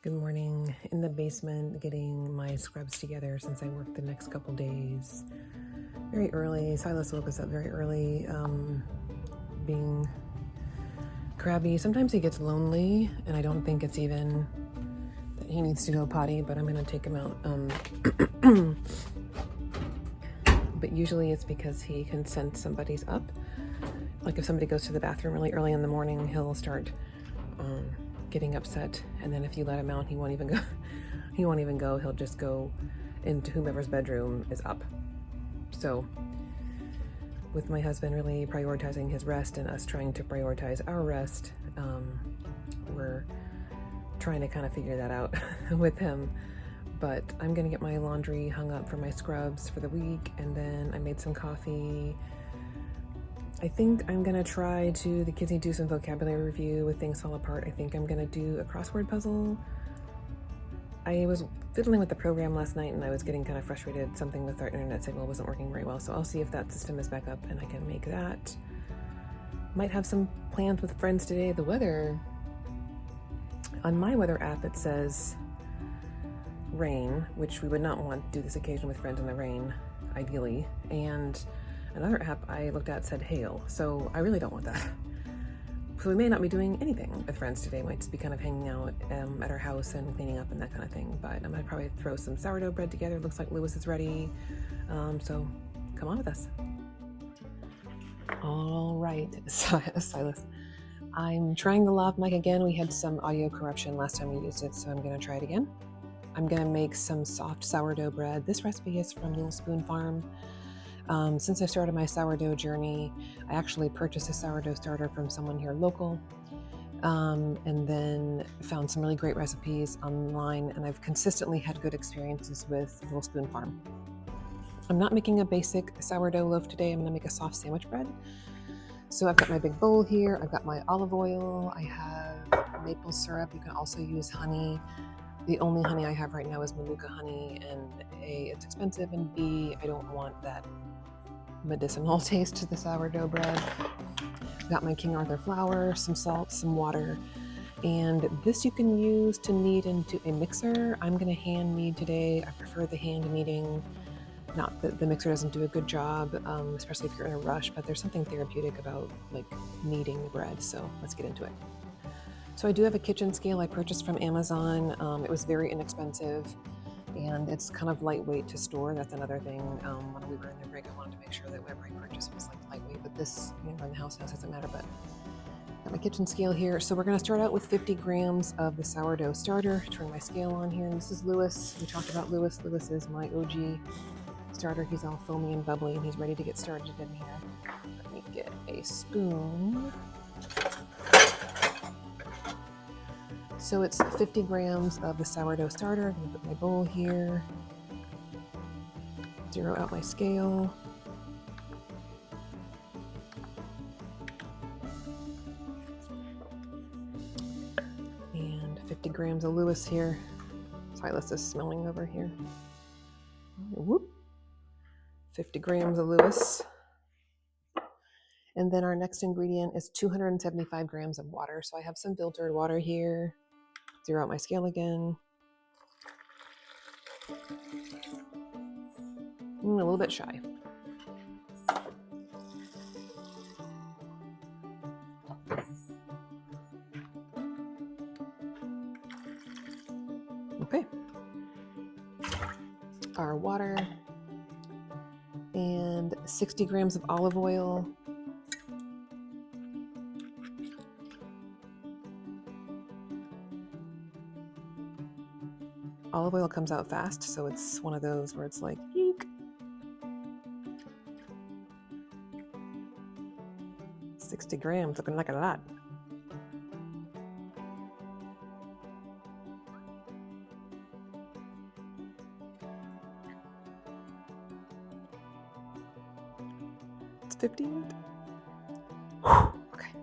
Good morning. In the basement, getting my scrubs together since I work the next couple days. Very early. Silas woke us up very early, being crabby. Sometimes he gets lonely, and I don't think it's even that he needs to go potty, but I'm going to take him out. But usually it's because he can sense somebody's up. Like if somebody goes to the bathroom really early in the morning, he'll start getting upset, and then if you let him out, he won't even go. He'll just go into whomever's bedroom is up. So with my husband really prioritizing his rest and us trying to prioritize our rest, we're trying to kind of figure that out with him. But I'm gonna get my laundry hung up for my scrubs for the week, and then I made some coffee. I think I'm gonna try to, the kids need to do some vocabulary review with Things Fall Apart. I think I'm gonna do a crossword puzzle. I was fiddling with the program last night and I was getting kind of frustrated. Something with our internet signal wasn't working very well. So I'll see if that system is back up and I can make that. Might have some plans with friends today. The weather, on my weather app, it says rain, which we would not want to do this occasion with friends in the rain, ideally. And another app I looked at said hail, so I really don't want that. So we may not be doing anything with friends today. Might just be kind of hanging out at our house and cleaning up and that kind of thing. But I'm gonna probably throw some sourdough bread together. Looks like Lewis is ready, so come on with us. All right, Silas. I'm trying the lav mic again. We had some audio corruption last time we used it, so I'm gonna try it again. I'm gonna make some soft sourdough bread. This recipe is from Little Spoon Farm. Since I started my sourdough journey, I actually purchased a sourdough starter from someone here local, and then found some really great recipes online, and I've consistently had good experiences with Little Spoon Farm. I'm not making a basic sourdough loaf today. I'm going to make a soft sandwich bread. So I've got my big bowl here. I've got my olive oil. I have maple syrup. You can also use honey. The only honey I have right now is Manuka honey, and A, it's expensive, and B, I don't want that medicinal taste to the sourdough bread. Got my King Arthur flour, some salt, some water, and this you can use to knead into a mixer. I'm going to hand knead today. I prefer the hand kneading. Not that the mixer doesn't do a good job, especially if you're in a rush, but there's something therapeutic about like kneading the bread, so let's get into it. So I do have a kitchen scale I purchased from Amazon. It was very inexpensive, and it's kind of lightweight to store. That's another thing. When we were in the rig, I wanted to make sure that whatever I purchased was like lightweight, but this, in the house doesn't matter. But got my kitchen scale here. So we're going to start out with 50 grams of the sourdough starter. Turn my scale on here, and this is Lewis. We talked about Lewis. Lewis is my OG starter. He's all foamy and bubbly, and he's ready to get started in here. Let me get a spoon. So it's 50 grams of the sourdough starter. I'm going to put my bowl here, zero out my scale. And 50 grams of Lewis here. Silas is smelling over here. Whoop. 50 grams of Lewis. And then our next ingredient is 275 grams of water. So I have some filtered water here. Zero out my scale again. A little bit shy. Okay. Our water and 60 grams of olive oil. Olive oil comes out fast, so it's one of those where it's like, eek. 60 grams, looking like a lot. It's 58. Okay.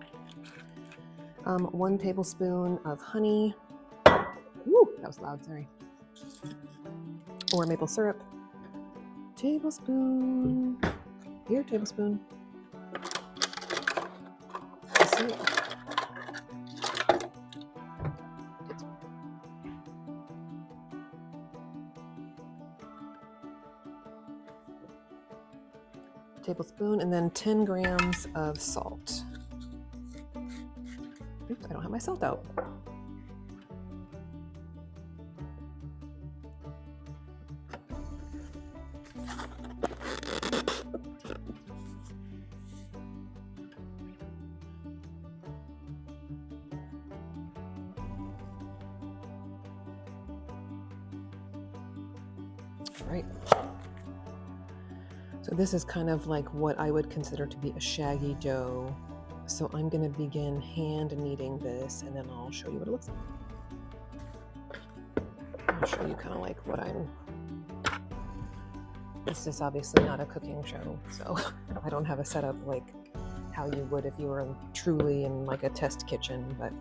1 tablespoon of honey. Woo, that was loud, sorry. Or maple syrup. Tablespoon. Here, tablespoon. tablespoon, and then 10 grams of salt. Oops, I don't have my salt out. All right. So this is kind of like what I would consider to be a shaggy dough. So I'm going to begin hand kneading this, and then I'll show you what it looks like. I'll show you kind of like what I'm... This is obviously not a cooking show, so I don't have a setup like how you would if you were truly in like a test kitchen, but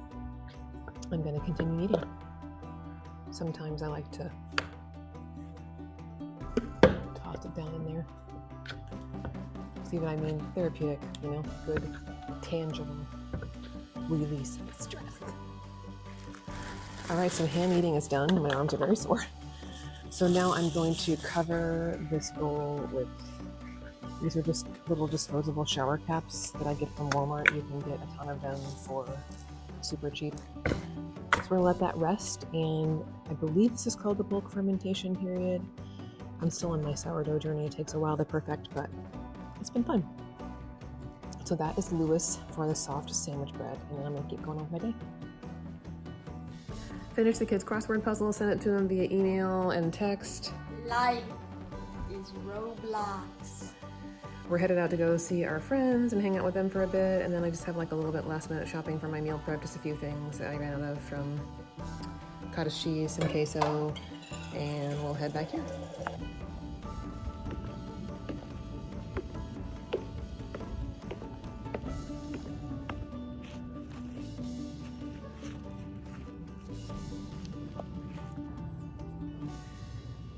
I'm going to continue kneading. Sometimes I like to toss it down in there. See what I mean? Therapeutic, you know, good, tangible release of stress. All right, so hand kneading is done. My arms are very sore. So now I'm going to cover this bowl with, these are just little disposable shower caps that I get from Walmart. You can get a ton of them for super cheap. So we're gonna let that rest, and I believe this is called the bulk fermentation period. I'm still on my sourdough journey. It takes a while to perfect, but it's been fun. So that is Lewis for the soft sandwich bread, and then I'm gonna keep going with my day. Finish the kids' crossword puzzle, send it to them via email and text. Life is Roblox. We're headed out to go see our friends and hang out with them for a bit, and then I just have like a little bit last minute shopping for my meal prep, just a few things that I ran out of from cottage cheese and queso, and we'll head back here.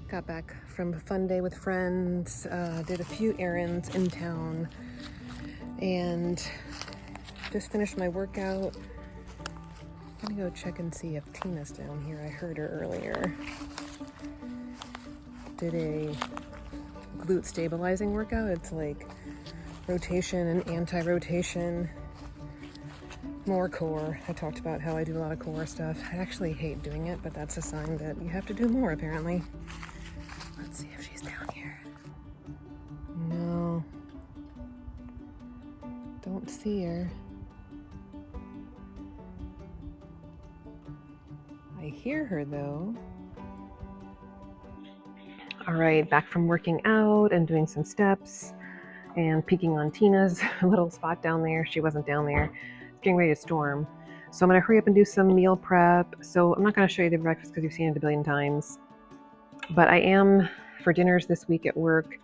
Got back from a fun day with friends, did a few errands in town, and just finished my workout. I'm gonna go check and see if Tina's down here. I heard her earlier. Did a glute stabilizing workout. It's like rotation and anti-rotation, more core. I talked about how I do a lot of core stuff. I actually hate doing it, but that's a sign that you have to do more apparently. Let's see if she's down here. No. Don't see her. I hear her though. All right, back from working out and doing some steps and peeking on Tina's little spot down there. She wasn't down there. It's getting ready to storm. So I'm gonna hurry up and do some meal prep. So I'm not gonna show you the breakfast because you've seen it a billion times. But I am, for dinners this week at work,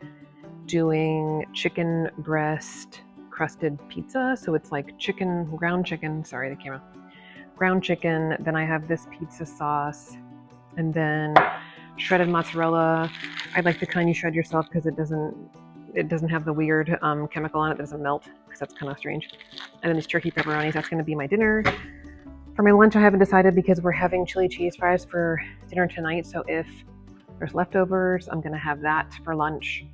doing chicken breast crusted pizza. So it's like ground chicken, sorry, the camera. Ground chicken, then I have this pizza sauce, and then shredded mozzarella. I like the kind you shred yourself because it doesn't have the weird chemical on it that doesn't melt, because that's kind of strange. And then these turkey pepperonis, that's gonna be my dinner. For my lunch, I haven't decided because we're having chili cheese fries for dinner tonight. So if there's leftovers, I'm gonna have that for lunch.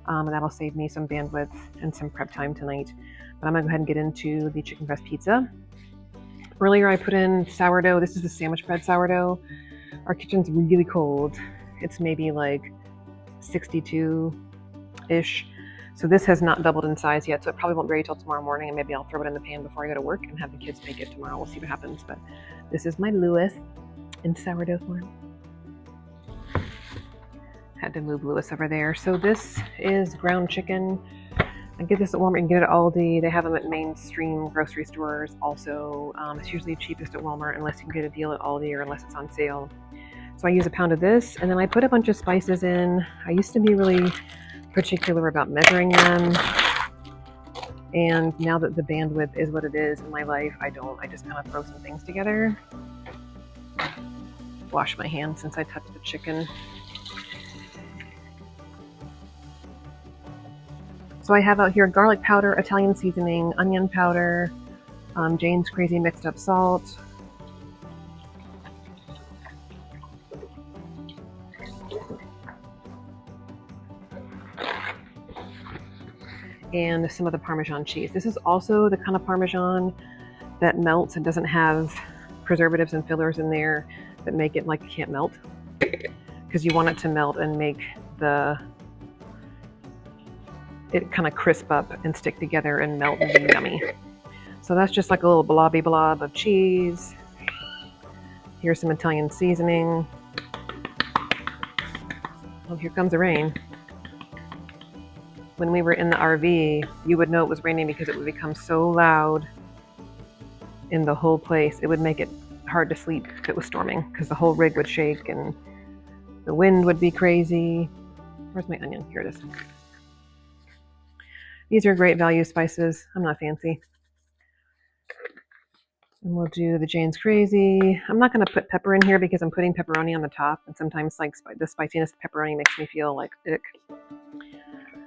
And that'll save me some bandwidth and some prep time tonight. But I'm gonna go ahead and get into the chicken breast pizza. Earlier I put in sourdough. This is the sandwich bread sourdough. Our kitchen's really cold. It's maybe like 62-ish. So this has not doubled in size yet, so it probably won't be ready till tomorrow morning, and maybe I'll throw it in the pan before I go to work and have the kids make it tomorrow. We'll see what happens, but this is my Lewis in sourdough form. Had to move Lewis over there. So this is ground chicken. I get this at Walmart. You can get it at Aldi. They have them at mainstream grocery stores also. It's usually cheapest at Walmart unless you can get a deal at Aldi or unless it's on sale. So I use a pound of this, and then I put a bunch of spices in. I used to be really particular about measuring them, and now that the bandwidth is what it is in my life, I don't. I just kind of throw some things together. Wash my hands since I touched the chicken. So I have out here garlic powder, Italian seasoning, onion powder, Jane's Crazy mixed up salt, and some of the Parmesan cheese. This is also the kind of Parmesan that melts and doesn't have preservatives and fillers in there that make it like it can't melt, because you want it to melt and make it kind of crisp up and stick together and melt and be yummy. So that's just like a little blobby blob of cheese. Here's some Italian seasoning. Oh, here comes the rain. When we were in the RV, you would know it was raining because it would become so loud in the whole place. It would make it hard to sleep if it was storming, because the whole rig would shake and the wind would be crazy. Where's my onion? Here it is. These are great value spices. I'm not fancy. And we'll do the Jane's Crazy. I'm not going to put pepper in here because I'm putting pepperoni on the top, and sometimes like the spiciness of pepperoni makes me feel like ick.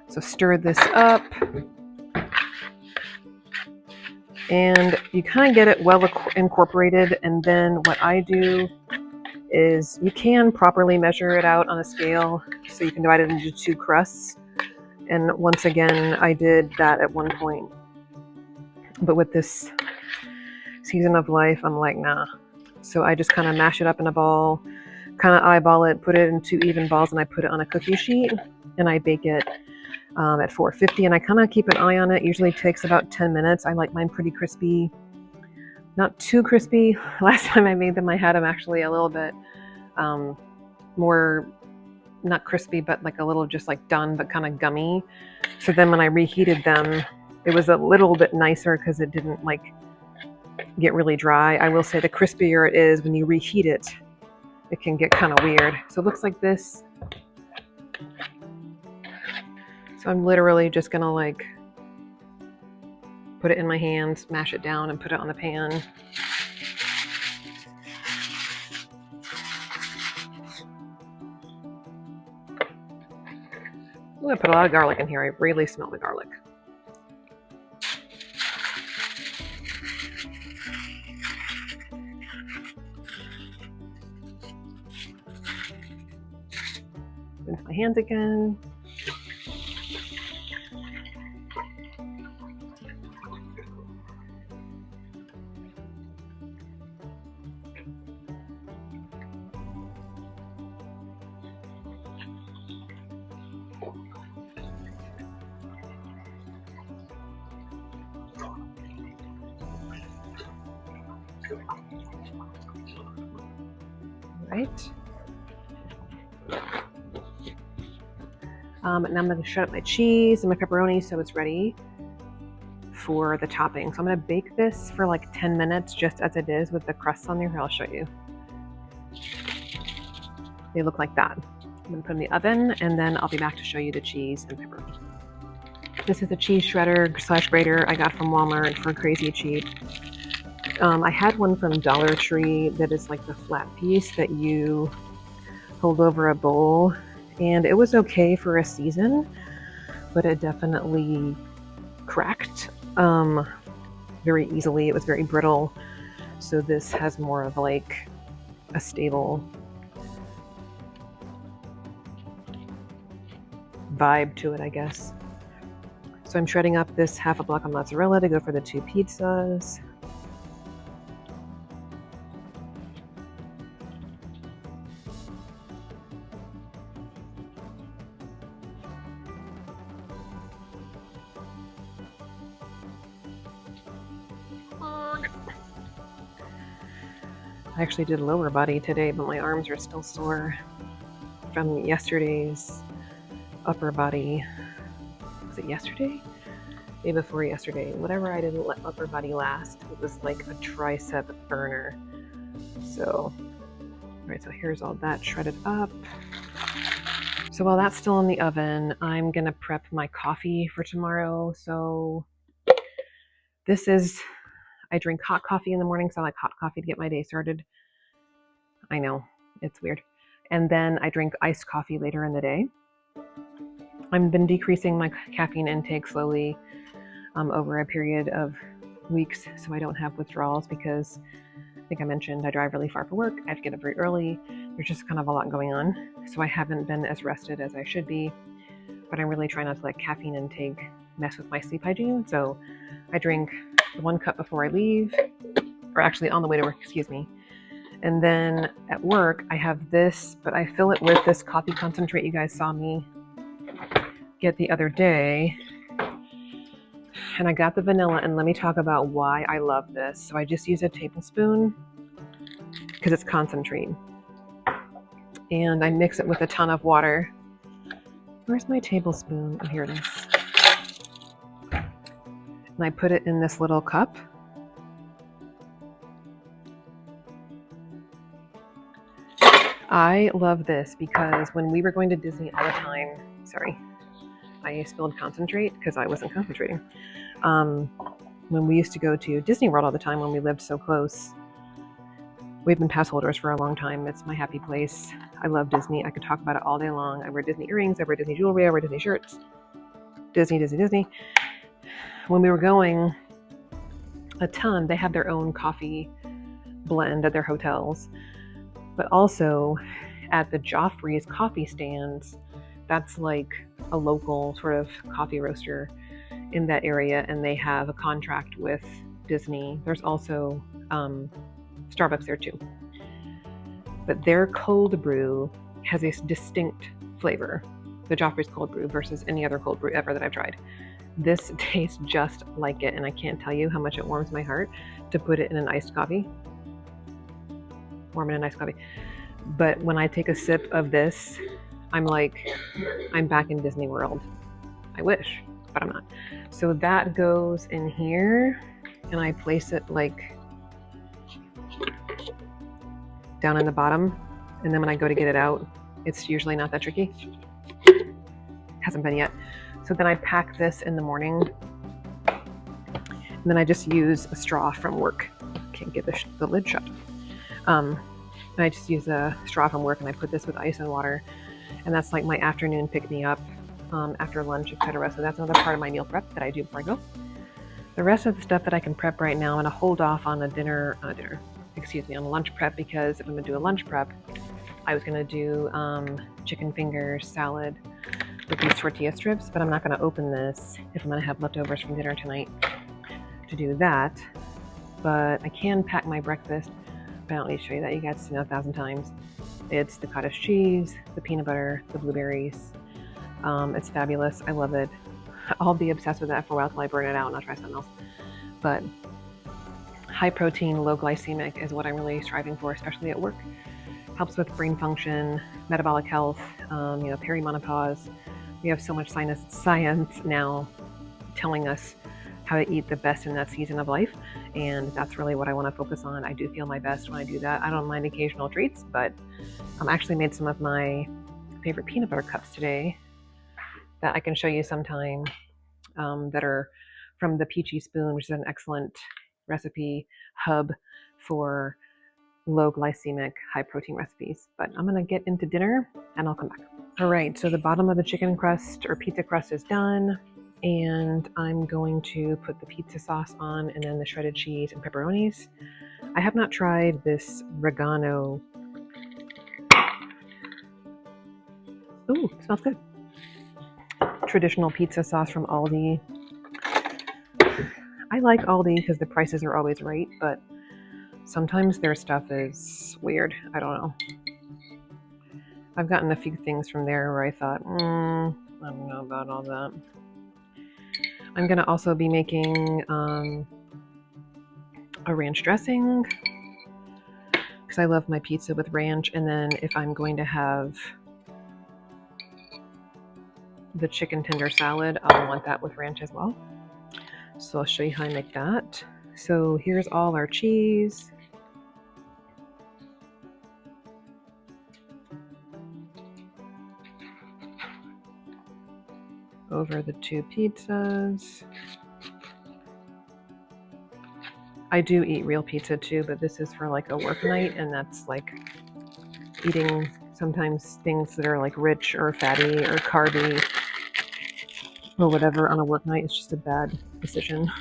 So stir this up. And you kind of get it well incorporated, and then what I do is you can properly measure it out on a scale, so you can divide it into 2 crusts. And once again, I did that at one point. But with this season of life, I'm like, nah. So I just kind of mash it up in a ball, kind of eyeball it, put it in 2 even balls, and I put it on a cookie sheet, and I bake it at 450, and I kind of keep an eye on it. Usually takes about 10 minutes. I like mine pretty crispy, not too crispy. Last time I made them, I had them actually a little bit more, not crispy, but like a little just like done, but kind of gummy. So then when I reheated them, it was a little bit nicer because it didn't like get really dry. I will say the crispier it is, when you reheat it, it can get kind of weird. So it looks like this. So I'm literally just gonna like put it in my hands, mash it down, and put it on the pan. I'm gonna put a lot of garlic in here. I really smell the garlic. Rinse my hands again. Right. Now I'm going to shred up my cheese and my pepperoni so it's ready for the topping. So I'm going to bake this for like 10 minutes just as it is with the crust on there. Here, I'll show you. They look like that. I'm going to put them in the oven, and then I'll be back to show you the cheese and pepperoni. This is a cheese shredder / grater I got from Walmart for crazy cheap. I had one from Dollar Tree that is like the flat piece that you hold over a bowl, and it was okay for a season, but it definitely cracked very easily. It was very brittle. So this has more of like a stable vibe to it, I guess. So I'm shredding up this half a block of mozzarella to go for the 2 pizzas. I actually did lower body today, but my arms are still sore from yesterday's upper body. Was it yesterday? Day before yesterday. Whatever I didn't let upper body last, it was like a tricep burner. So, all right, so here's all that shredded up. So while that's still in the oven, I'm gonna prep my coffee for tomorrow. So this is, I drink hot coffee in the morning, so I like hot coffee to get my day started. I know, it's weird. And then I drink iced coffee later in the day. I've been decreasing my caffeine intake slowly over a period of weeks so I don't have withdrawals, because I think I mentioned I drive really far for work. I have to get up very early. There's just kind of a lot going on. So I haven't been as rested as I should be, but I'm really trying not to let caffeine intake mess with my sleep hygiene. So I drink 1 cup before I leave, or actually on the way to work, excuse me. And then at work, I have this, but I fill it with this coffee concentrate you guys saw me get the other day. And I got the vanilla, and let me talk about why I love this. So I just use a tablespoon because it's concentrate. And I mix it with a ton of water. Where's my tablespoon? Oh, here it is. And I put it in this little cup. I love this because when we were going to Disney all the time, sorry, I spilled concentrate because I wasn't concentrating. When we used to go to Disney World all the time when we lived so close, we've been pass holders for a long time. It's my happy place. I love Disney. I could talk about it all day long. I wear Disney earrings, I wear Disney jewelry, I wear Disney shirts. Disney, Disney, Disney. When we were going a ton, they had their own coffee blend at their hotels. But also at the Joffrey's coffee stands, that's like a local sort of coffee roaster in that area, and they have a contract with Disney. There's also Starbucks there too. But their cold brew has a distinct flavor, the Joffrey's cold brew versus any other cold brew ever that I've tried. This tastes just like it, and I can't tell you how much it warms my heart to put it in an iced coffee. Warm in an iced coffee. But when I take a sip of this, I'm like, I'm back in Disney World. I wish, but I'm not. So that goes in here, and I place it like down in the bottom. And then when I go to get it out, it's usually not that tricky. Hasn't been yet. So then I pack this in the morning, and then I just use a straw from work. Can't get the lid shut. And I just use a straw from work, and I put this with ice and water, and that's like my afternoon pick-me-up after lunch, etc. So that's another part of my meal prep that I do before I go. The rest of the stuff that I can prep right now, I'm gonna hold off on on lunch prep, because if I'm gonna do a lunch prep, I was gonna do chicken fingers, salad with these tortilla strips, but I'm not gonna open this if I'm gonna have leftovers from dinner tonight to do that. But I can pack my breakfast. I don't need to show you that. You guys have seen it 1,000 times. It's the cottage cheese, the peanut butter, the blueberries. It's fabulous. I love it. I'll be obsessed with that for a while till I burn it out and I'll try something else. But high protein, low glycemic is what I'm really striving for, especially at work. Helps with brain function, metabolic health, perimenopause. We have so much science now telling us how to eat the best in that season of life, and that's really what I want to focus on. I do feel my best when I do that. I don't mind occasional treats, but I actually made some of my favorite peanut butter cups today that I can show you sometime, that are from the Peachy Spoon, which is an excellent recipe hub for low glycemic, high protein recipes. But I'm gonna get into dinner and I'll come back. All right, so the bottom of the chicken crust or pizza crust is done. And I'm going to put the pizza sauce on, and then the shredded cheese and pepperonis. I have not tried this Regano. Ooh, smells good. Traditional pizza sauce from Aldi. I like Aldi because the prices are always right, but sometimes their stuff is weird. I don't know. I've gotten a few things from there where I thought, I don't know about all that. I'm going to also be making a ranch dressing because I love my pizza with ranch. And then if I'm going to have the chicken tender salad, I'll want that with ranch as well. So I'll show you how I make that. So here's all our cheese. Over the 2 pizzas. I do eat real pizza too, but this is for like a work night, and that's like eating sometimes things that are like rich or fatty or carby or whatever on a work night. It's just a bad decision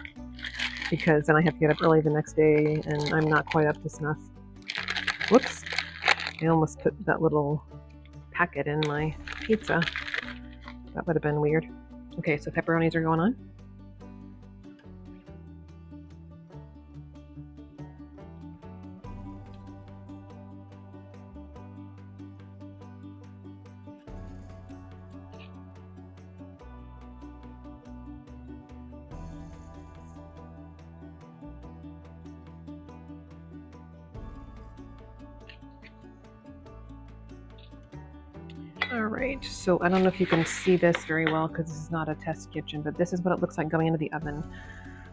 because then I have to get up early the next day and I'm not quite up to snuff. Whoops. I almost put that little packet in my pizza. That would have been weird. Okay, so pepperonis are going on. All right, so I don't know if you can see this very well because this is not a test kitchen, but this is what it looks like going into the oven.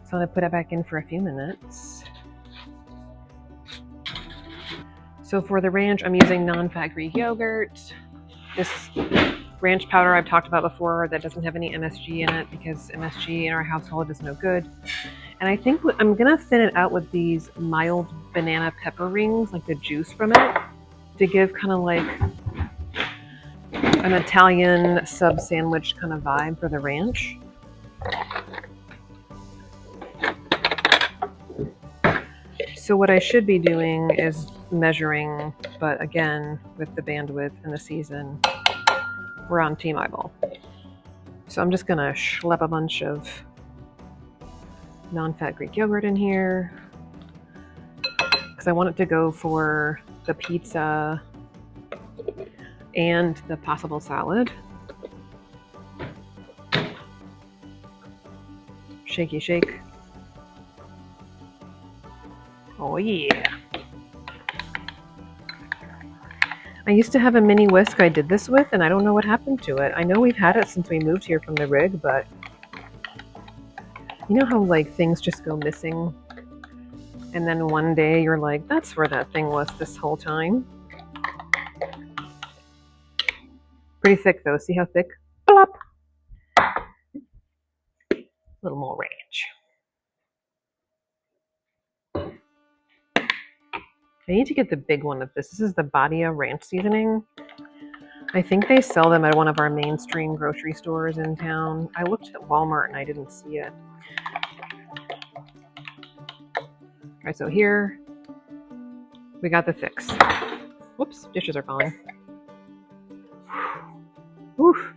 So I'm gonna put it back in for a few minutes. So for the ranch, I'm using non-fat Greek yogurt. This ranch powder I've talked about before that doesn't have any MSG in it because MSG in our household is no good. And I think I'm gonna thin it out with these mild banana pepper rings, like the juice from it, to give kind of like an Italian sub sandwich kind of vibe for the ranch. So what I should be doing is measuring, but again, with the bandwidth and the season, we're on Team Eyeball. So I'm just gonna schlep a bunch of non-fat Greek yogurt in here because I want it to go for the pizza and the possible salad. Shaky shake. Oh yeah. I used to have a mini whisk I did this with, and I don't know what happened to it. I know we've had it since we moved here from the rig, but you know how like things just go missing? And then one day you're like, that's where that thing was this whole time. Pretty thick though. See how thick? Plop. A little more ranch. I need to get the big one of this. This is the Badia ranch seasoning. I think they sell them at one of our mainstream grocery stores in town. I looked at Walmart and I didn't see it. All right, so here we got the fix. Whoops, dishes are falling. Whew,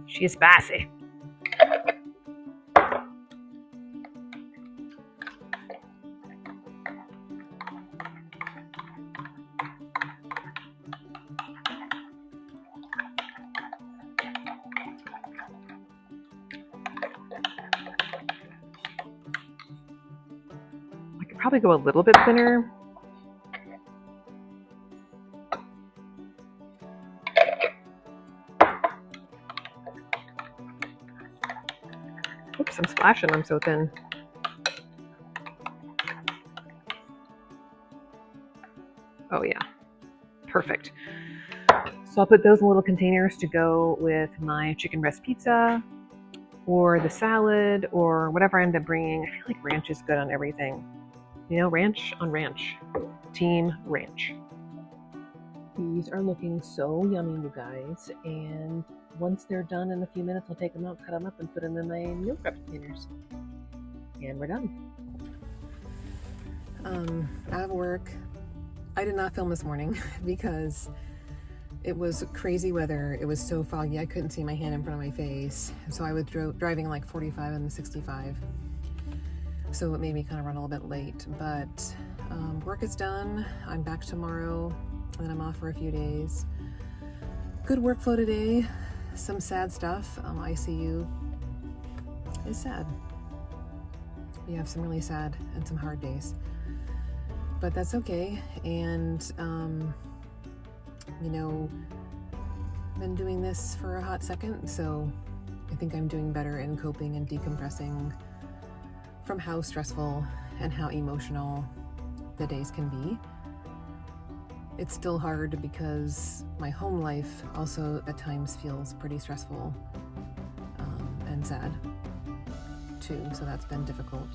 she's spicy. Probably go a little bit thinner. Oops, I'm splashing, I'm so thin. Oh yeah, perfect. So I'll put those in little containers to go with my chicken breast pizza or the salad or whatever I end up bringing. I feel like ranch is good on everything. You know, ranch on ranch. Team ranch. These are looking so yummy, you guys. And once they're done in a few minutes, I'll take them out, cut them up, and put them in my meal prep containers. And we're done. Out of work. I did not film this morning because it was crazy weather. It was so foggy, I couldn't see my hand in front of my face. So I was driving like 45 and 65. So it made me kind of run a little bit late, but work is done. I'm back tomorrow, and then I'm off for a few days. Good workflow today. Some sad stuff. ICU is sad. We have some really sad and some hard days, but that's okay. And you know, been doing this for a hot second, so I think I'm doing better in coping and decompressing from how stressful and how emotional the days can be. It's still hard because my home life also at times feels pretty stressful and sad too, so that's been difficult.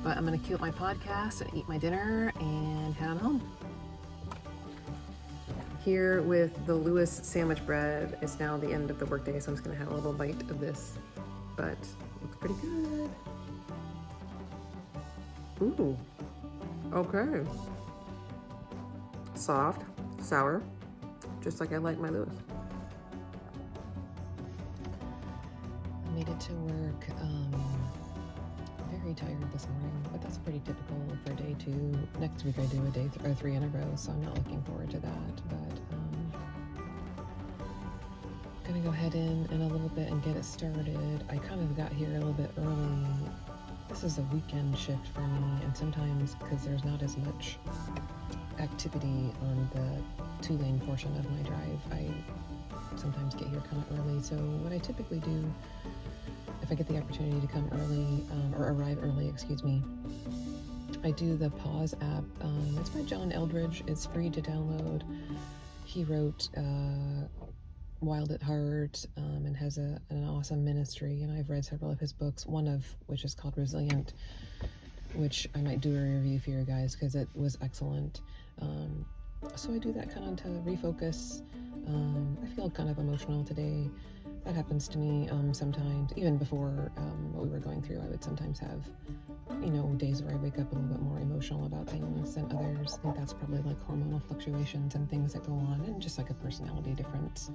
But I'm gonna queue up my podcast and eat my dinner and head on home. Here with the Lewis sandwich bread, it's now the end of the workday, so I'm just gonna have a little bite of this, but it looks pretty good. Ooh, okay. Soft, sour, just like I like my Lewis. I made it to work, very tired this morning, but that's pretty typical for day 2. Next week I do a day 3 in a row, so I'm not looking forward to that, but gonna go head in a little bit and get it started. I kind of got here a little bit early. This is a weekend shift for me, and sometimes because there's not as much activity on the 2-lane portion of my drive. I sometimes get here kind of early, so what I typically do, if I get the opportunity to come early, or arrive early, excuse me, I do the Pause app. It's by John Eldridge. It's free to download. He wrote Wild at Heart and has an awesome ministry, and I've read several of his books, one of which is called Resilient, which I might do a review for you guys because it was excellent. So I do that kind of to refocus. I feel kind of emotional today. That happens to me sometimes. Even before what we were going through, I would sometimes have, days where I wake up a little bit more emotional about things than others. I think that's probably like hormonal fluctuations and things that go on, and just like a personality difference.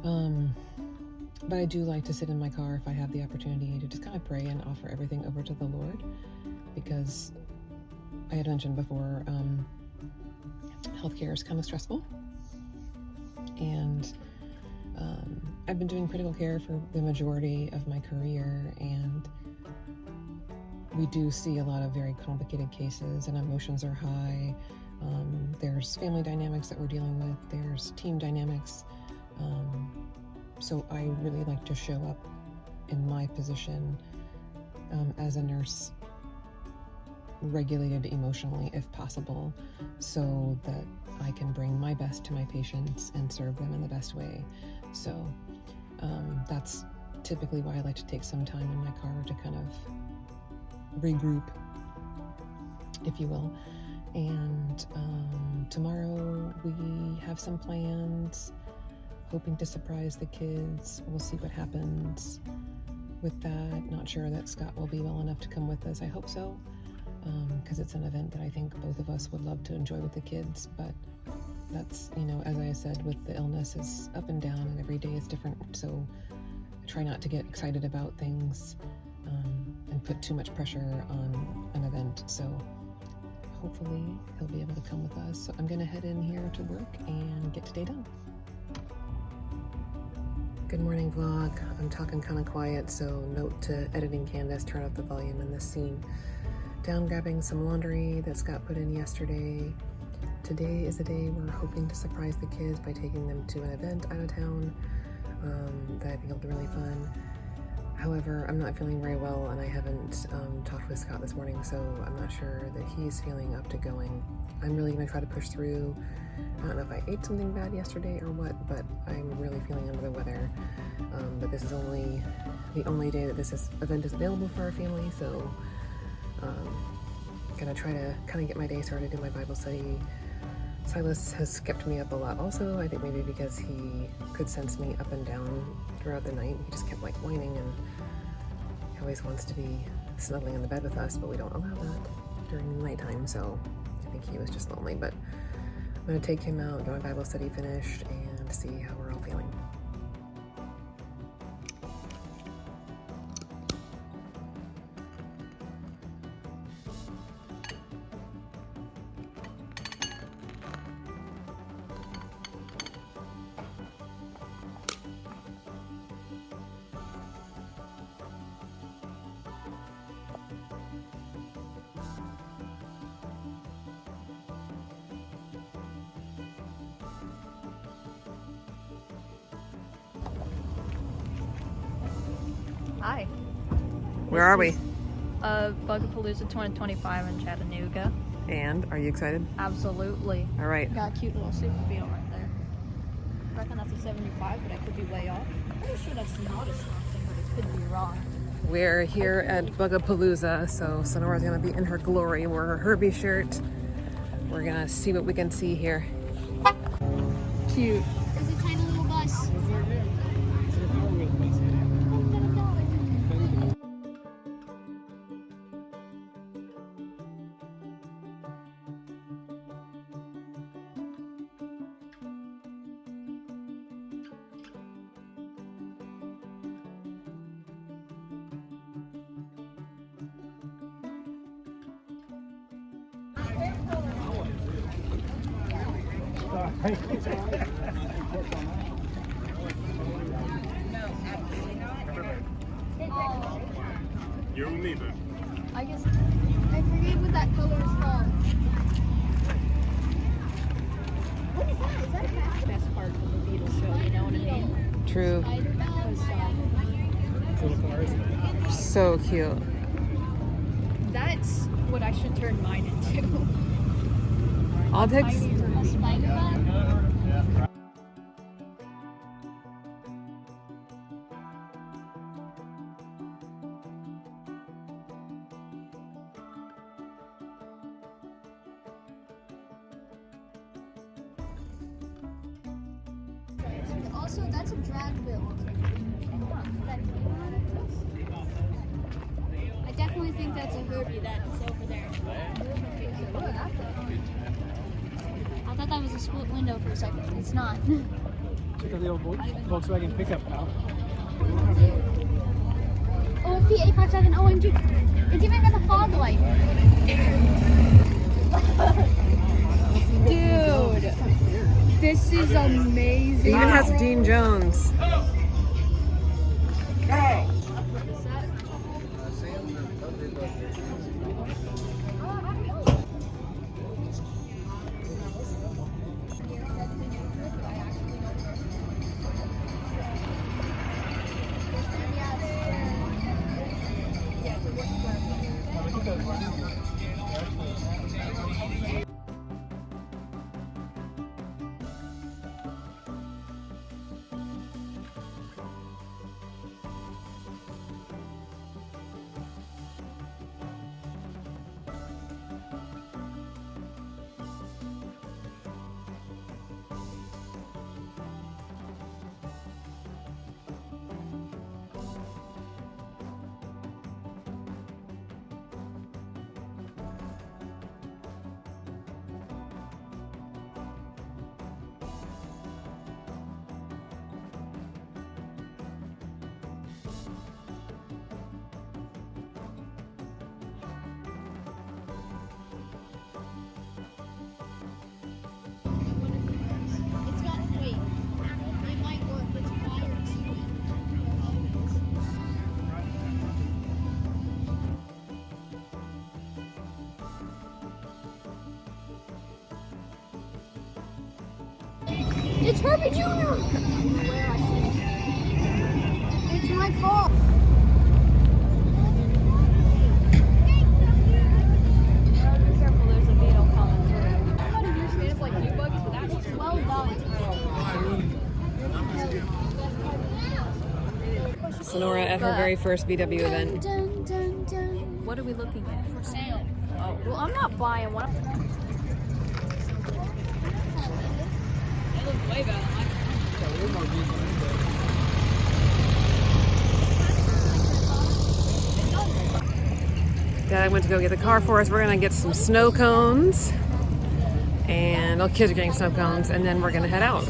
But I do like to sit in my car if I have the opportunity to just kind of pray and offer everything over to the Lord, because I had mentioned before, healthcare is kind of stressful, and I've been doing critical care for the majority of my career, and we do see a lot of very complicated cases, and emotions are high. There's family dynamics that we're dealing with, there's team dynamics. So I really like to show up in my position as a nurse, regulated emotionally if possible, so that I can bring my best to my patients and serve them in the best way. So that's typically why I like to take some time in my car to kind of regroup, if you will. And tomorrow we have some plans, hoping to surprise the kids. We'll see what happens with that. Not sure that Scott will be well enough to come with us. I hope so, because it's an event that I think both of us would love to enjoy with the kids. But that's, as I said, with the illness, is up and down, and every day is different. So I try not to get excited about things and put too much pressure on an event. So hopefully he'll be able to come with us. So I'm going to head in here to work and get today done. Good morning, vlog. I'm talking kind of quiet, so note to editing Candace, turn up the volume in this scene. Down grabbing some laundry that Scott put in yesterday. Today is the day we're hoping to surprise the kids by taking them to an event out of town that I think will be really fun. However, I'm not feeling very well, and I haven't talked with Scott this morning, so I'm not sure that he's feeling up to going. I'm really going to try to push through. I don't know if I ate something bad yesterday or what, but I'm really feeling under the weather. But this is the only day that this event is available for our family, so gonna try to kind of get my day started in my Bible study. Silas has kept me up a lot also. I think maybe because he could sense me up and down throughout the night. He just kept like whining, and he always wants to be snuggling in the bed with us, but we don't allow that during the nighttime, so I think he was just lonely. But I'm gonna take him out, get my Bible study finished, and see how we're all feeling. Hi. Where are we? Bugapalooza 2025 in Chattanooga. And are you excited? Absolutely. All right. Got a cute little Supermobile right there. I reckon that's a 75, but I could be way off. I'm pretty sure that's not a stock thing, but it could be wrong. We're here at Bugapalooza, so Sonora's gonna be in her glory. Wear her Herbie shirt. We're gonna see what we can see here. Cute. There's a tiny little bus. You're with me, bud. I guess I forget what that color is called. True. Because, So cute. that's what I should turn mine into. I'll take. Tiny A version. spider bug? Also, that's a drag build. I definitely think that's a Herbie that's over there. I thought that was a split window for a second. It's not. Check out the old Volkswagen pickup, pal. OFP 857 OMG. It's even got the fog light. Dude, this is amazing. It even has Dean Jones. It's got, wait. It might work, but it's wired to it. It's Herbie Jr. It's my fault. Be careful, there's a beetle coming through. I'm not understand if like debugs, but that's Well done. Sonora at her very first VW event. Dun, dun, dun. What are we looking at? For sale. Oh, well, I'm not buying one. It looks way better. Dad went to go get the car for us. We're gonna get some snow cones, and all kids are getting snow cones, and then we're gonna head out.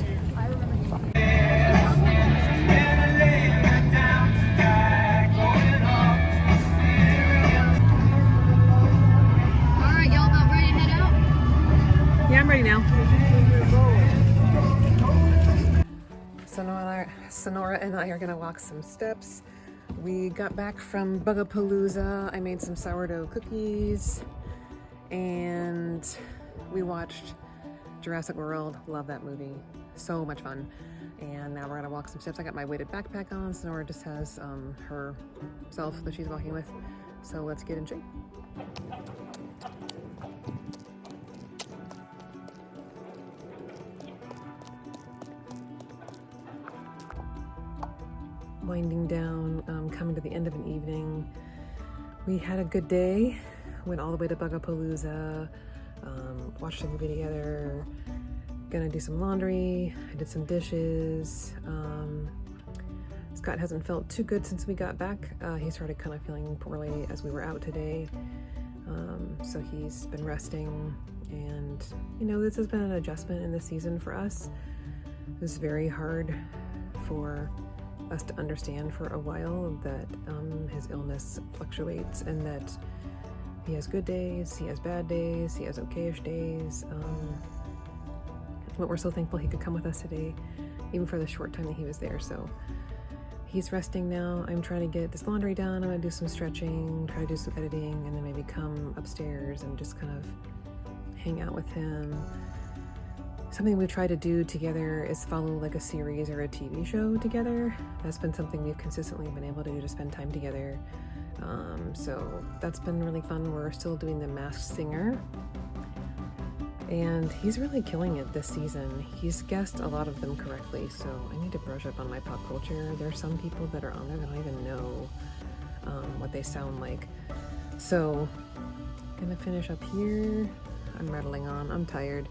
Alright, y'all about ready to head out? Yeah, I'm ready now. Sonora and I are gonna walk some steps. We got back from Bugapalooza. I made some sourdough cookies, and we watched Jurassic World. Love that movie. So much fun. And now we're gonna walk some steps. I got my weighted backpack on. Sonora just has herself that she's walking with. So let's get in shape. Winding down, coming to the end of an evening. We had a good day, went all the way to Bugapalooza, watched a movie together, gonna do some laundry, I did some dishes. Scott hasn't felt too good since we got back. He started kind of feeling poorly as we were out today. So he's been resting, and you know, this has been an adjustment in the season for us. It was very hard for us to understand for a while that his illness fluctuates, and that he has good days, he has bad days, he has okayish days. But we're so thankful he could come with us today, even for the short time that he was there. So he's resting now. I'm trying to get this laundry done. I'm gonna do some stretching, try to do some editing, and then maybe come upstairs and just kind of hang out with him. Something we've tried to do together is follow like a series or a TV show together. That's been something we've consistently been able to do, to spend time together. So that's been really fun. We're still doing The Masked Singer, and he's really killing it this season. He's guessed a lot of them correctly, so I need to brush up on my pop culture. There are some people that are on there that I don't even know what they sound like. So I'm gonna finish up here. I'm rattling on. I'm tired.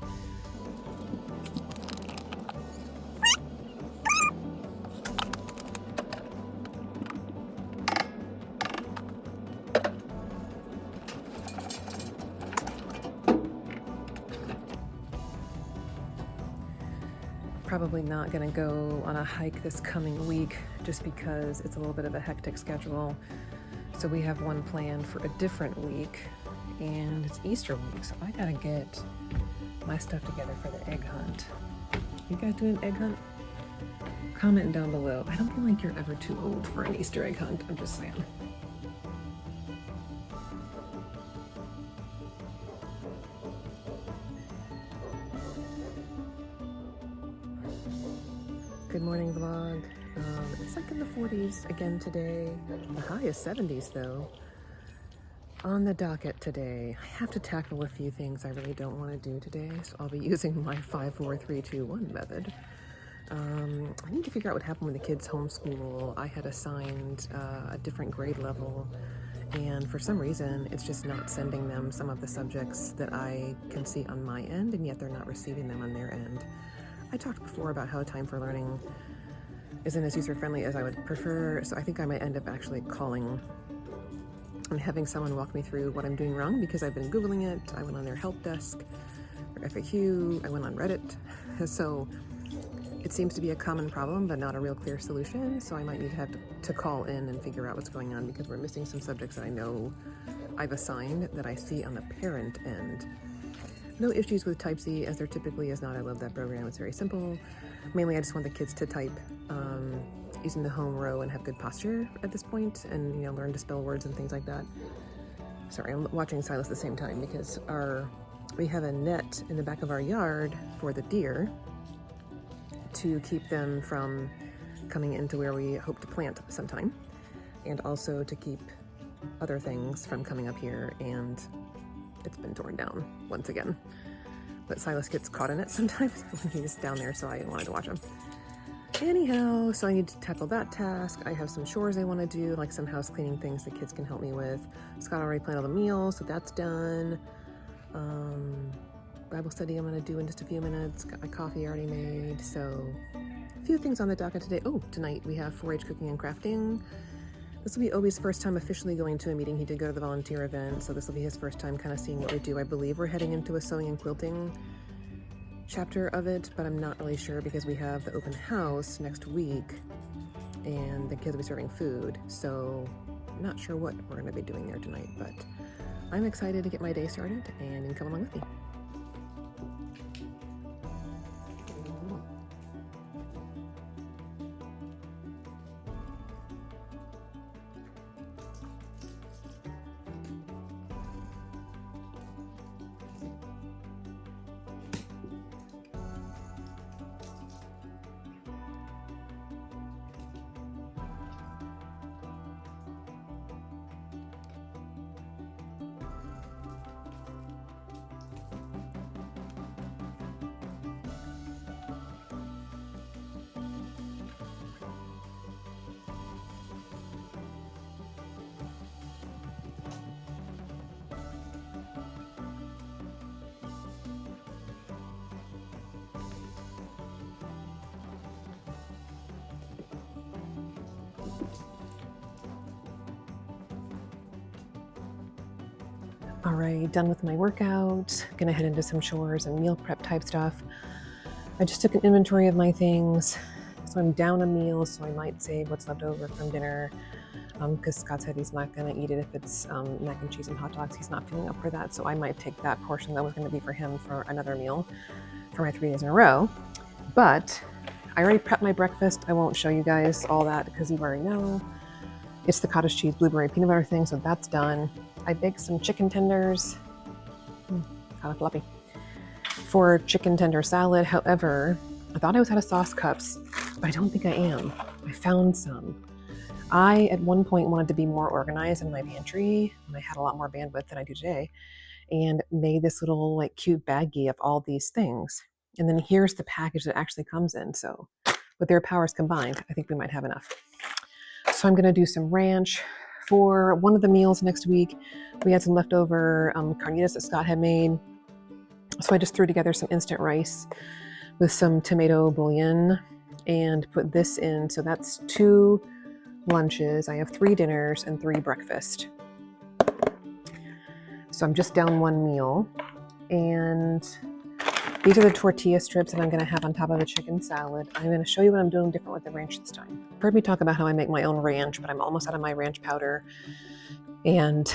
Probably not gonna go on a hike this coming week just because it's a little bit of a hectic schedule. So we have one planned for a different week, and it's Easter week, so I gotta get my stuff together for the egg hunt. You guys doing an egg hunt? Comment down below. I don't feel like you're ever too old for an Easter egg hunt, I'm just saying. Good morning vlog. It's like in the 40s again today. The high is 70s though. On the docket today, I have to tackle a few things I really don't want to do today, so I'll be using my 5, 4, 3, 2, 1 method. I need to figure out what happened with the kids' homeschool. I had assigned a different grade level, and for some reason, it's just not sending them some of the subjects that I can see on my end, and yet they're not receiving them on their end. I talked before about how Time for Learning isn't as user-friendly as I would prefer, so I think I might end up actually calling and having someone walk me through what I'm doing wrong, because I've been Googling it. I went on their help desk or FAQ, I went on Reddit, so it seems to be a common problem but not a real clear solution, so I might need to have to call in and figure out what's going on, because we're missing some subjects that I know I've assigned that I see on the parent end. No issues with Type C, as there typically is not. I love that program. It's very simple. Mainly, I just want the kids to type using the home row and have good posture at this point, and learn to spell words and things like that. Sorry, I'm watching Silas at the same time because we have a net in the back of our yard for the deer to keep them from coming into where we hope to plant sometime, and also to keep other things from coming up here, and it's been torn down once again. But Silas gets caught in it sometimes when he's down there, so I wanted to watch him. Anyhow, so I need to tackle that task. I have some chores I want to do, like some house cleaning things the kids can help me with. Scott already planned all the meals, so that's done. Bible study I'm going to do in just a few minutes. Got my coffee already made, so a few things on the docket today. Oh, tonight we have 4-H cooking and crafting. This will be Obi's first time officially going to a meeting. He did go to the volunteer event, so this will be his first time kind of seeing what we do. I believe we're heading into a sewing and quilting chapter of it, but I'm not really sure because we have the open house next week and the kids will be serving food, so I'm not sure what we're going to be doing there tonight, but I'm excited to get my day started, and you can come along with me. All right, done with my workout. Gonna head into some chores and meal prep type stuff. I just took an inventory of my things. So I'm down a meal, so I might save what's left over from dinner, because Scott said he's not gonna eat it if it's mac and cheese and hot dogs. He's not feeling up for that, so I might take that portion that was gonna be for him for another meal for my 3 days in a row. But I already prepped my breakfast. I won't show you guys all that because you already know. It's the cottage cheese blueberry peanut butter thing, so that's done. I baked some chicken tenders, kind of floppy. for chicken tender salad. However, I thought I was out of sauce cups, but I don't think I am. I found some. I, at one point, wanted to be more organized in my pantry when I had a lot more bandwidth than I do today, and made this little like cute baggie of all these things. And then here's the package that actually comes in. So with their powers combined, I think we might have enough. So I'm gonna do some ranch for one of the meals next week. We had some leftover carnitas that Scott had made. So I just threw together some instant rice with some tomato bouillon and put this in. So that's 2 lunches. I have 3 dinners and 3 breakfast. So I'm just down 1 meal. And these are the tortilla strips that I'm gonna have on top of the chicken salad. I'm gonna show you what I'm doing different with the ranch this time. You've heard me talk about how I make my own ranch, but I'm almost out of my ranch powder. And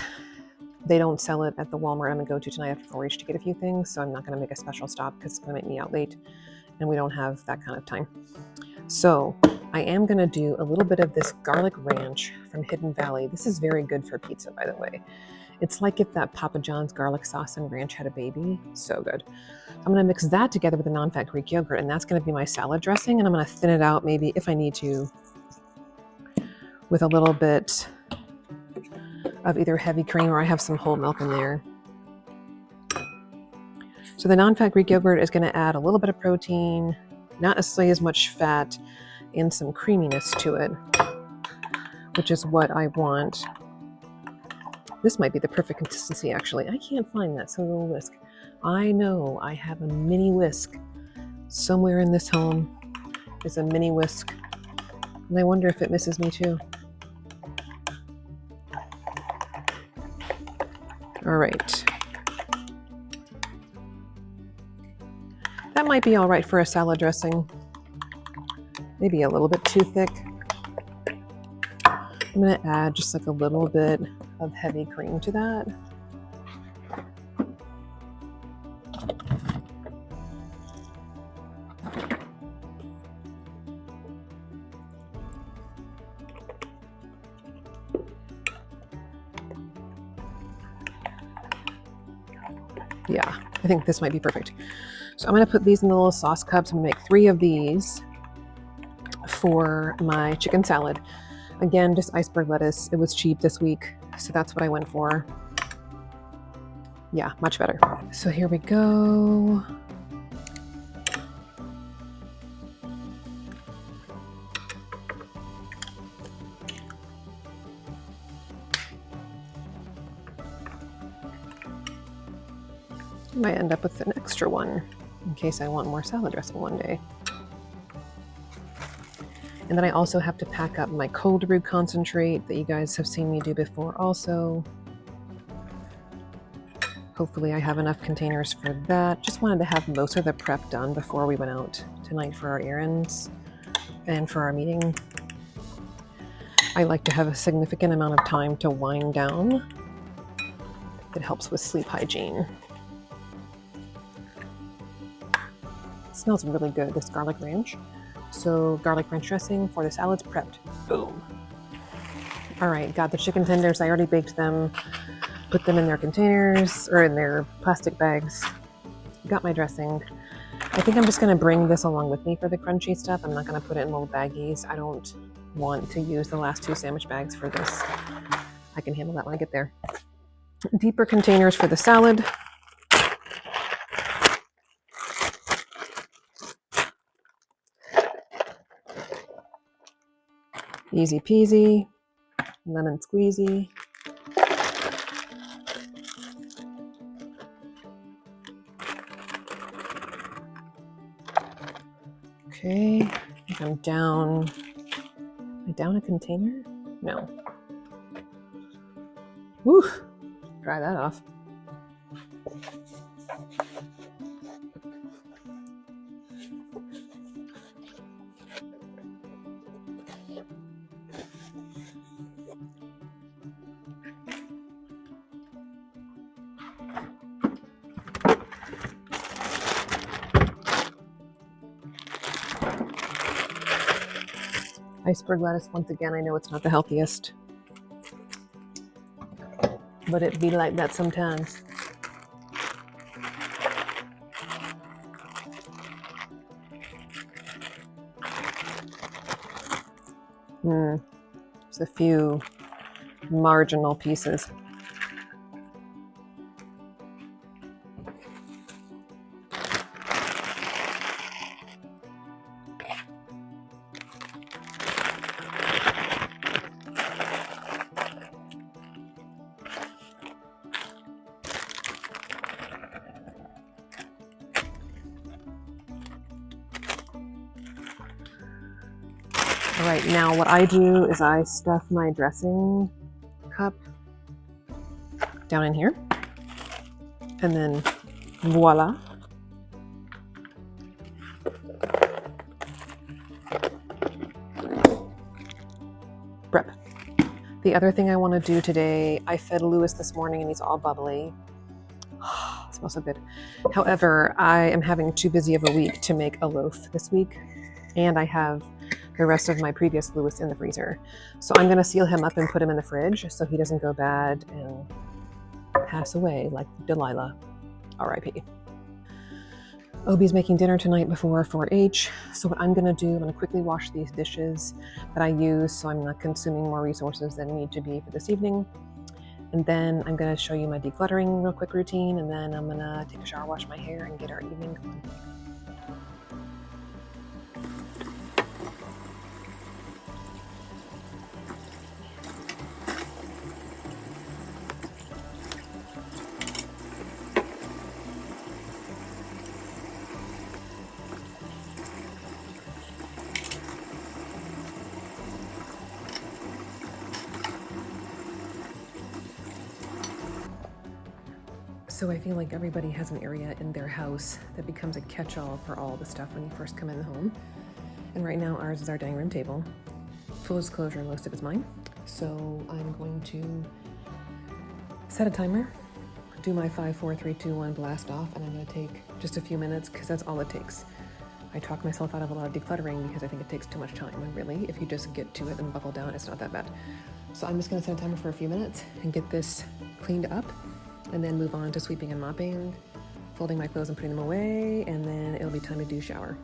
they don't sell it at the Walmart I'm gonna go to tonight after 4-H to get a few things. So I'm not gonna make a special stop because it's gonna make me out late and we don't have that kind of time. So I am gonna do a little bit of this garlic ranch from Hidden Valley. This is very good for pizza, by the way. It's like if that Papa John's garlic sauce and ranch had a baby. So good. I'm gonna mix that together with the non-fat Greek yogurt, and that's gonna be my salad dressing, and I'm gonna thin it out maybe, if I need to, with a little bit of either heavy cream or I have some whole milk in there. So the non-fat Greek yogurt is gonna add a little bit of protein, not necessarily as much fat, and some creaminess to it, which is what I want. This might be the perfect consistency, actually. I can't find that silly little whisk. I know I have a mini whisk. Somewhere in this home is a mini whisk. And I wonder if it misses me too. All right. That might be all right for a salad dressing. Maybe a little bit too thick. I'm gonna add just like a little bit of heavy cream to that. Yeah, I think this might be perfect. So I'm gonna put these in the little sauce cups. I'm gonna make 3 of these for my chicken salad. Again, just iceberg lettuce. It was cheap this week, so that's what I went for. Yeah, much better. So here we go. I might end up with an extra one in case I want more salad dressing one day. And then I also have to pack up my cold brew concentrate that you guys have seen me do before also. Hopefully I have enough containers for that. Just wanted to have most of the prep done before we went out tonight for our errands and for our meeting. I like to have a significant amount of time to wind down. It helps with sleep hygiene. It smells really good, this garlic ranch. So garlic ranch dressing for the salads prepped. Boom. All right, got the chicken tenders. I already baked them, put them in their containers or in their plastic bags. Got my dressing. I think I'm just gonna bring this along with me for the crunchy stuff. I'm not gonna put it in little baggies. I don't want to use the last 2 sandwich bags for this. I can handle that when I get there. Deeper containers for the salad. Easy peasy, lemon squeezy. Okay, I think I'm down. Am I down a container? No. Woo! Dry that off. Iceberg lettuce, once again, I know it's not the healthiest, but it be like that sometimes. There's a few marginal pieces. All right, now what I do is I stuff my dressing cup down in here, and then voila. Prep. The other thing I want to do today, I fed Lewis this morning and he's all bubbly. It smells so good. However, I am having too busy of a week to make a loaf this week, and I have the rest of my previous Lewis in the freezer. So I'm going to seal him up and put him in the fridge so he doesn't go bad and pass away like Delilah. R.I.P. Obi's making dinner tonight before 4-H. So what I'm going to do, I'm going to quickly wash these dishes that I use so I'm not consuming more resources than need to be for this evening. And then I'm going to show you my decluttering real quick routine, and then I'm going to take a shower, wash my hair, and get our evening going. So I feel like everybody has an area in their house that becomes a catch-all for all the stuff when you first come in the home. And right now ours is our dining room table. Full disclosure, most of it's mine. So I'm going to set a timer, do my 5, 4, 3, 2, 1 blast off, and I'm going to take just a few minutes because that's all it takes. I talk myself out of a lot of decluttering because I think it takes too much time, and really, if you just get to it and buckle down, it's not that bad. So I'm just going to set a timer for a few minutes and get this cleaned up, and then move on to sweeping and mopping, folding my clothes and putting them away, and then it'll be time to do shower.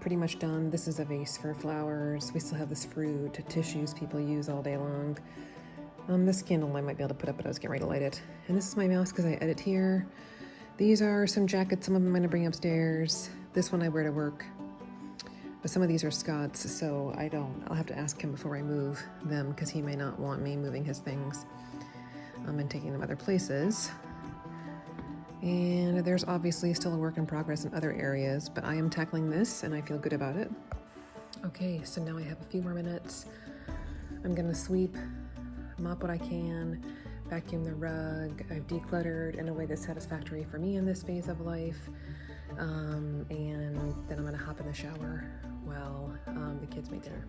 Pretty much done. This is a vase for flowers. We still have this fruit, tissues people use all day long. This candle I might be able to put up, but I was getting ready to light it. And this is my mouse because I edit here. These are some jackets. Some of them I'm going to bring upstairs. This one I wear to work. But some of these are Scott's, so I'll have to ask him before I move them because he may not want me moving his things and taking them other places. And there's obviously still a work in progress in other areas, but I am tackling this and I feel good about it. Okay, so now I have a few more minutes. I'm gonna sweep, mop what I can, vacuum the rug. I've decluttered in a way that's satisfactory for me in this phase of life. And then I'm gonna hop in the shower while the kids make dinner.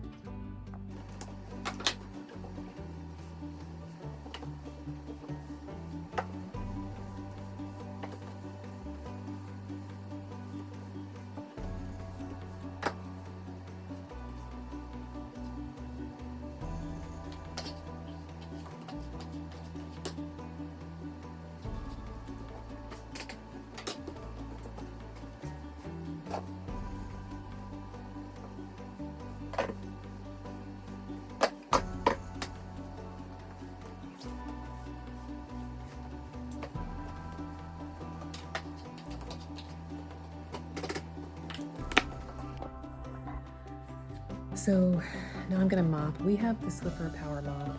So now I'm gonna mop. We have the Swiffer Power Mop.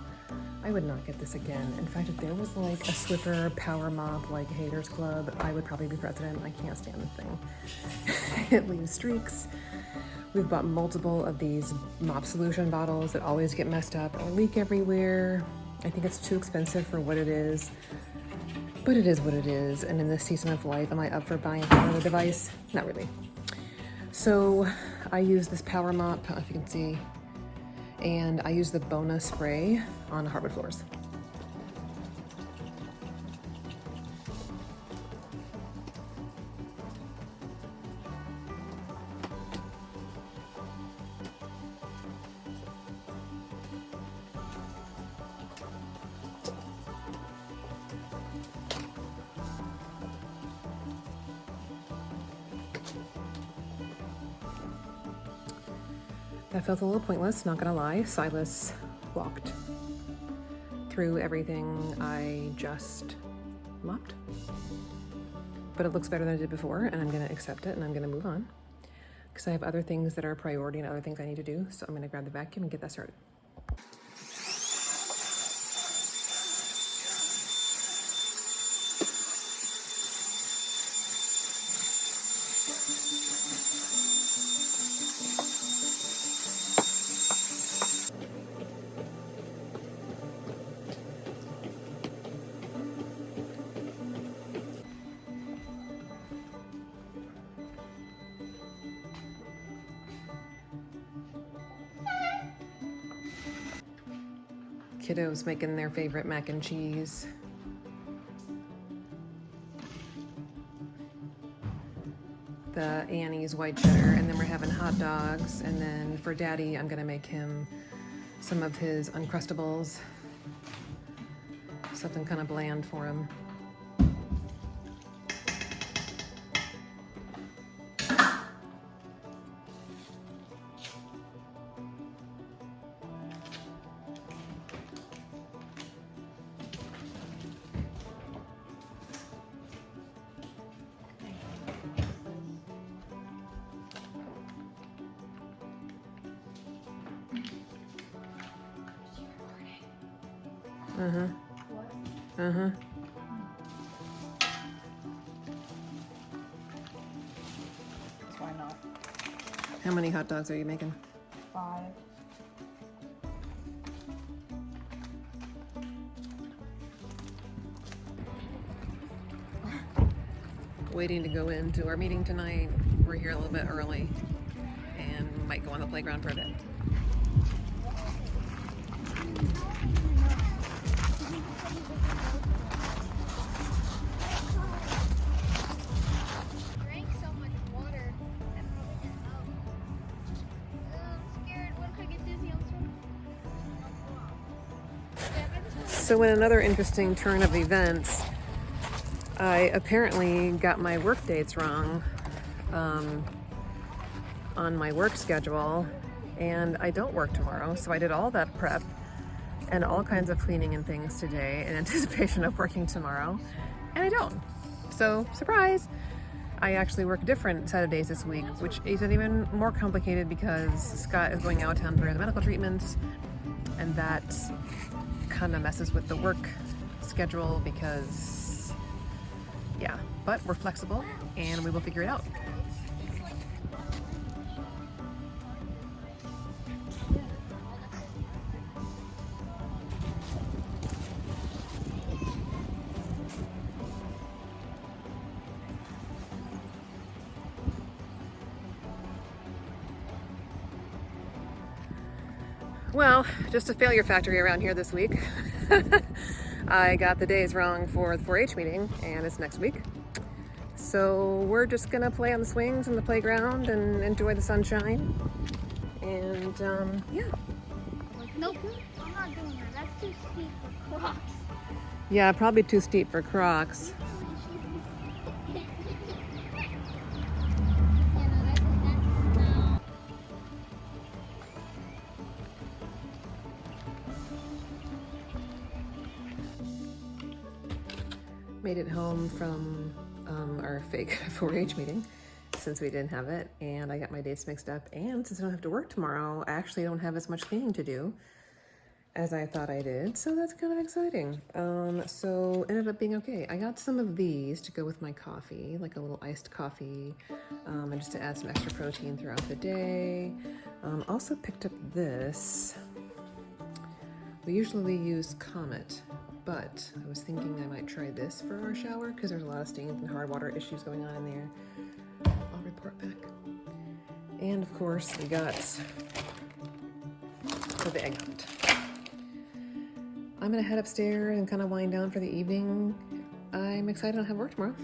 I would not get this again. In fact, if there was like a Swiffer Power Mop, like Haters Club, I would probably be president. I can't stand the thing. It leaves streaks. We've bought multiple of these mop solution bottles that always get messed up or leak everywhere. I think it's too expensive for what it is, but it is what it is. And in this season of life, am I up for buying another device? Not really. So I use this Power Mop, I don't know if you can see, and I use the Bona spray on hardwood floors. That felt a little pointless, not gonna lie. Silas walked through everything I just mopped. But it looks better than it did before, and I'm gonna accept it and I'm gonna move on. Because I have other things that are a priority and other things I need to do, so I'm gonna grab the vacuum and get that started. Kiddos making their favorite mac and cheese. The Annie's white cheddar, and then we're having hot dogs, and then for Daddy, I'm gonna make him some of his Uncrustables. Something kind of bland for him. Why not? How many hot dogs are you making? 5. Waiting to go into our meeting tonight. We're here a little bit early and might go on the playground for a bit. Drank so much water. I probably didn't know. I'm scared. What if I get dizzy on swim? So in another interesting turn of events, I apparently got my work dates wrong on my work schedule, and I don't work tomorrow, so I did all that prep and all kinds of cleaning and things today in anticipation of working tomorrow, and I don't. So, surprise! I actually work different set of days this week, which is even more complicated because Scott is going out of town for the medical treatments, and that kind of messes with the work schedule because, yeah, but we're flexible and we will figure it out. Well, just a failure factory around here this week. I got the days wrong for the 4-H meeting, and it's next week. So we're just gonna play on the swings in the playground and enjoy the sunshine. And yeah. Nope. I'm not doing that. That's too steep for Crocs. Yeah, probably too steep for Crocs. Made it home from our fake 4-H meeting. since we didn't have it, and I got my dates mixed up. And since I don't have to work tomorrow, I actually don't have as much cleaning to do as I thought I did, so that's kind of exciting. So ended up being okay. I got some of these to go with my coffee, like a little iced coffee, and just to add some extra protein throughout the day. Also picked up this. We usually use Comet, but I was thinking I might try this for our shower because there's a lot of stains and hard water issues going on in there. I'll report back. And of course, we got for the egg hunt. I'm gonna head upstairs and kind of wind down for the evening. I'm excited to have work tomorrow.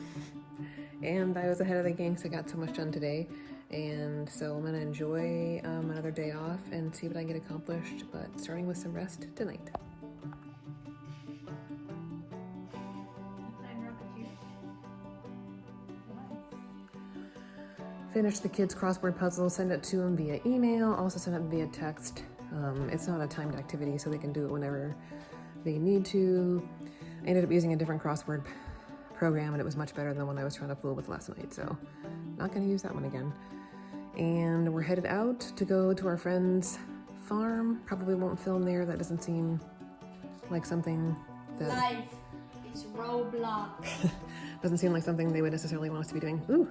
And I was ahead of the game because I got so much done today. And so I'm gonna enjoy another day off and see what I get accomplished, but starting with some rest tonight. Finish the kids' crossword puzzle, send it to them via email, also send it via text. It's not a timed activity, so they can do it whenever they need to. I ended up using a different crossword program, and it was much better than the one I was trying to fool with last night, so not gonna use that one again. And we're headed out to go to our friend's farm. Probably won't film there. That doesn't seem like something that... Life is Roblox. doesn't seem like something they would necessarily want us to be doing. Ooh,